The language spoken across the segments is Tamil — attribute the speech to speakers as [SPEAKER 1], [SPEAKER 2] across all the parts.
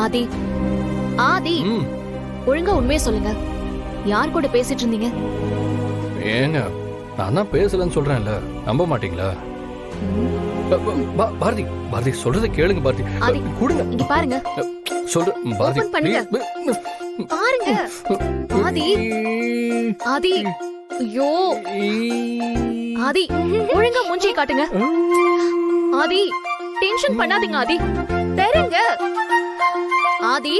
[SPEAKER 1] ஆதி ஆதி ஒழுங்கா உண்மையை சொல்லுங்க. யார் கூட பேசிட்டு இருந்தீங்க?
[SPEAKER 2] ஏங்க நான் தான் பேசலன்னு சொல்றேன்ல, நம்ப மாட்டீங்களா? பாரதி பாரதி சொல்றதை கேளுங்க பாரதி.
[SPEAKER 1] ஆதி
[SPEAKER 2] கொடுங்க
[SPEAKER 1] இங்க பாருங்க.
[SPEAKER 2] சொல்றேன் பாரதி.
[SPEAKER 1] ஓபன் பண்ணுங்க. பாருங்க ஆதி. ஆதி ஐயோ ஆதி ஒழுங்கா மூஞ்சி காட்டுங்க. ஆதி டென்ஷன் பண்ணாதீங்க ஆதி. தரங்க ஆதி.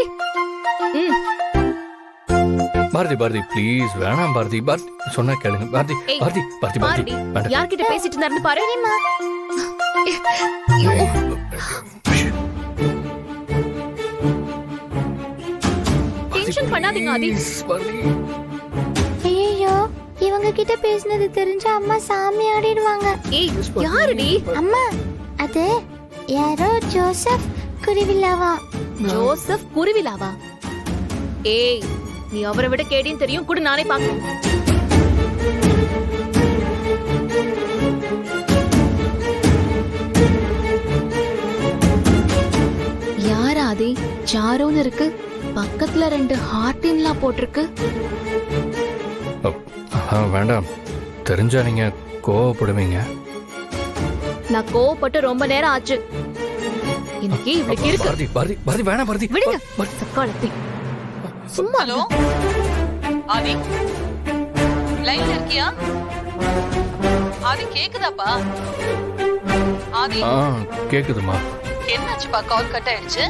[SPEAKER 2] பாரதி பாரதி ப்ளீஸ் வேணாம் பாரதி. பாரதி சொன்னா கேளுங்க பாரதி. பாரதி பாரதி பாரதி
[SPEAKER 1] யார்கிட்ட பேசிட்டு இருந்தாருன்னு பாரு. டென்ஷன் பண்ணாதீங்க ஆதி.
[SPEAKER 3] ஐயோ இவங்க கிட்ட பேசினது தெரிஞ்சா அம்மா சாமி ஆடிடுவாங்க.
[SPEAKER 1] ஏய் யாருடி?
[SPEAKER 3] அம்மா அது யாரோ ஜோசப் குருவிலாவா.
[SPEAKER 1] ஜோசப் குருவிலாவா? ஏய் நீ அவரை விட கேடின்னு தெரியும். கூட நானே பாக்கிறேன். யார் ஆதி? சாரோன்னு இருக்கு. பக்கத்துல 2 ஹார்டின்லாம் போட்டிருக்கு.
[SPEAKER 2] வேண்டாம், தெரிஞ்சா நீங்க கோவப்படுவீங்க.
[SPEAKER 1] நான் கோவப்பட்டு ரொம்ப நேரம் ஆச்சு. இன்னைக்கு இவளுக்கு இருக்கு.
[SPEAKER 2] பாரதி பாரதி பாரதி வேணாம் பாரதி.
[SPEAKER 1] விடுங்க சக்காலத்தி. சும்மா
[SPEAKER 4] ஹலோ ஆதி, லைன்ல இருக்கியா? ஆதி கேக்குதாப்பா? ஆதி
[SPEAKER 2] கேக்குதுமா.
[SPEAKER 4] என்னாச்சுப்பா? கால் கட் ஆயிடுச்சு.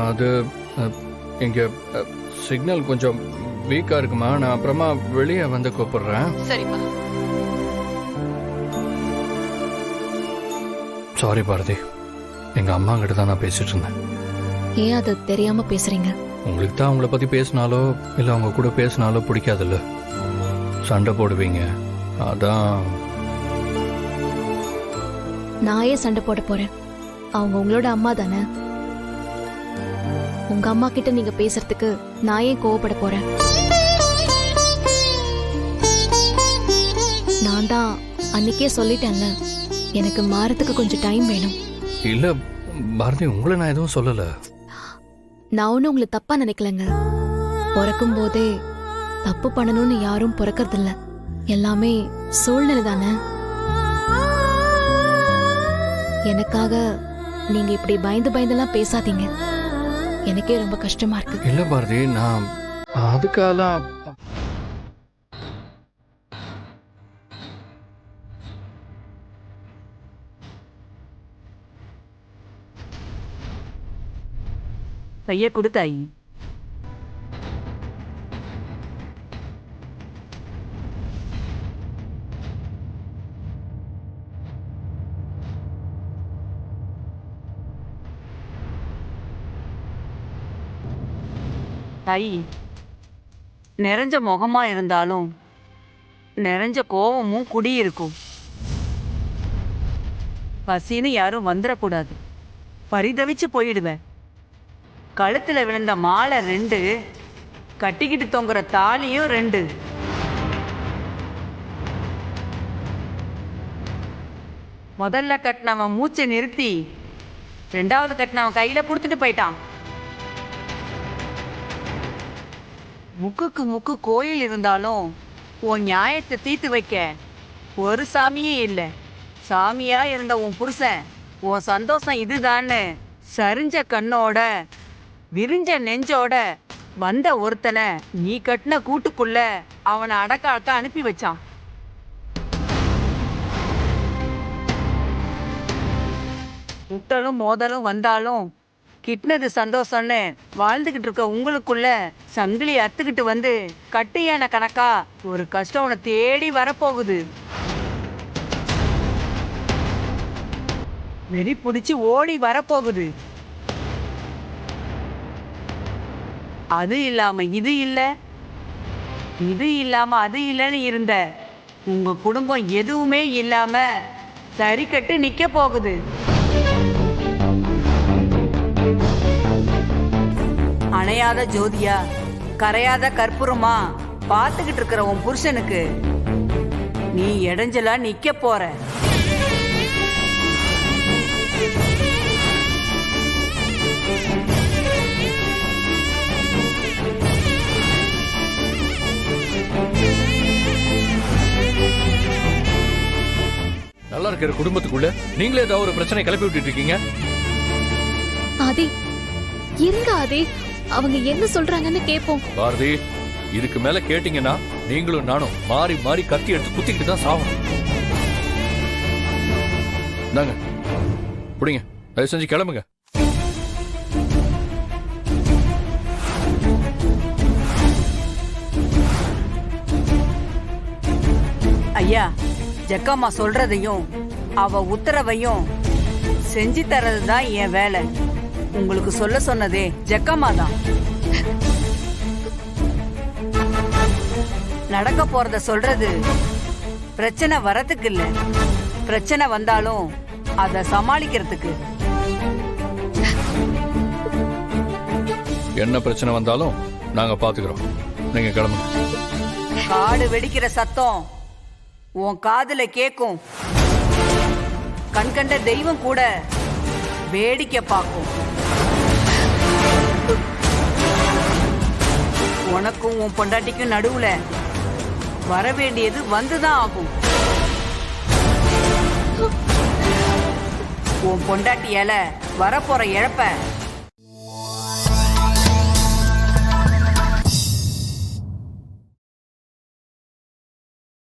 [SPEAKER 2] அது இங்க சிக்னல் கொஞ்சம் வீக்கா இருக்குமா. நான் அப்புறமா வெளியே வந்து கூப்பிடுறேன்.
[SPEAKER 4] சரிப்பா.
[SPEAKER 2] சாரி பாரதி, எங்க அம்மா கிட்ட தான் நான் பேசிட்டு இருந்தேன்.
[SPEAKER 1] ஏன் அது தெரியாம பேசுறீங்க?
[SPEAKER 2] உங்களுக்கு தான் அவங்கள பத்தி பேசினாலோ இல்ல அவங்க கூட பேசினாலோ பிடிக்காதுல்ல, சண்டை போடுவீங்க. அதான்
[SPEAKER 1] நான் ஏன் சண்டை போட போறேன்? அவங்க உங்களோட அம்மா தானே. உங்க அம்மா கிட்ட நீங்க பேசுறதுக்கு நான் ஏன் கோவப்பட போறேன்? நான் தான் அன்னைக்கே சொல்லிட்டேன்ல, எனக்கு மாறத்துக்கு கொஞ்சம் டைம் வேணும்.
[SPEAKER 2] இல்ல பாரதி, உங்களை நான் எதுவும் சொல்லல.
[SPEAKER 1] நான் ஒன்னும் உங்களை தப்பா நினைக்கலங்க. பிறக்கும் போதே தப்பு பண்ணணும்னு யாரும் பிறக்கறது இல்ல. எல்லாமே சூழ்நிலை தானே. எனக்காக நீங்க இப்படி பயந்து பயந்தெல்லாம் பேசாதீங்க. எனக்கே ரொம்ப கஷ்டமா இருக்கு.
[SPEAKER 2] இல்ல பாரதி, நான் அதுக்காலாம்
[SPEAKER 4] கைய கொடுத்தாயி. தாயி, நிறைஞ்ச முகமா இருந்தாலும் நிறைஞ்ச கோவமும் குடியிருக்கும். பசின்னு யாரும் வந்துடக்கூடாது. பரிதவிச்சு போயிடுவேன். கழுத்துல விழுந்த மாலை 2, கட்டிக்கிட்டு தொங்குற தாலியும் 2. முதல்ல கட்டினவன் மூச்சை நிறுத்தி 2வது கட்டினவன் கையில கொடுத்துட்டு போயிட்டான். முக்குக்கு முக்கு கோயில் இருந்தாலும் உன் நியாயத்தை தீர்த்து வைக்க ஒரு சாமியே இல்லை. சாமியா இருந்த உன் புருஷன் உன் சந்தோஷம் இதுதான்னு சரிஞ்ச கண்ணோட விரிஞ்ச நெஞ்சோட வந்த ஒருத்தனை நீ கட்டின கூட்டுக்குள்ள அவனை அடக்க அனுப்பி வச்சான். முட்டலும் மோதலும் வந்தாலும் கிட்னது சந்தோஷம்னு வாழ்ந்துகிட்டு இருக்க உங்களுக்குள்ள சங்கிலி அத்துக்கிட்டு வந்து கட்டியான கணக்கா ஒரு கஷ்டம் உன்னை தேடி வரப்போகுது. வெறி பிடிச்சி ஓடி வரப்போகுது. அது இல்லாம இது இல்ல, இது இல்லாம அது இல்லைன்னு இருந்த உங்க குடும்பம் எதுவுமே இல்லாம சரி கட்டு நிக்க போகுது. அணையாத ஜோதியா, கரையாத கற்பூரமா பார்த்துக்கிட்டு இருக்கிற உன் புருஷனுக்கு நீ இடைஞ்சலா நிக்க போற.
[SPEAKER 2] இருக்கிற குடும்பத்துக்குள்ள நீங்களே ஏதாவது ஒரு பிரச்சனை கிளப்பி விட்டுட்டு இருக்கீங்க.
[SPEAKER 1] ஆதி இருங்க ஆதி, அவங்க என்ன சொல்றாங்கன்னு கேப்போம்.
[SPEAKER 2] பாரதி, இதுக்கு மேல கேட்டீங்கன்னா நீங்களும் நானும் மாறி மாறி கத்தி எடுத்து குத்திக்கிட்டு தான் சாவணும். நாங்க புடிங்க, தயவு செஞ்சு கிளம்புங்க.
[SPEAKER 4] ஐயா, ஜக்கம்மா சொல்றதையும் அவ உத்தரவையும் செஞ்சு தரதுதான் என் வேலை. உங்களுக்கு சொல்ல சொன்னதே ஜக்கம்மா தான். நடக்க போறத சொல்றது பிரச்சனை வரதுக்கு இல்ல, பிரச்சனை வந்தாலும் அத சமாளிக்கிறதுக்கு.
[SPEAKER 2] என்ன பிரச்சனை வந்தாலும் நாங்க பாத்துக்கிறோம், நீங்க கிளம்புங்க.
[SPEAKER 4] காடு வெடிக்கிற சத்தம் உன் காதுல கேக்கும். கண்கண்ட தெய்வம் கூட வேடிக்கை பார்க்கும். உனக்கும் உன் பொண்டாட்டிக்கும் நடுவுல வர வேண்டியது வந்துதான் ஆகும். உன் பொண்டாட்டியால வரப்போற இழப்ப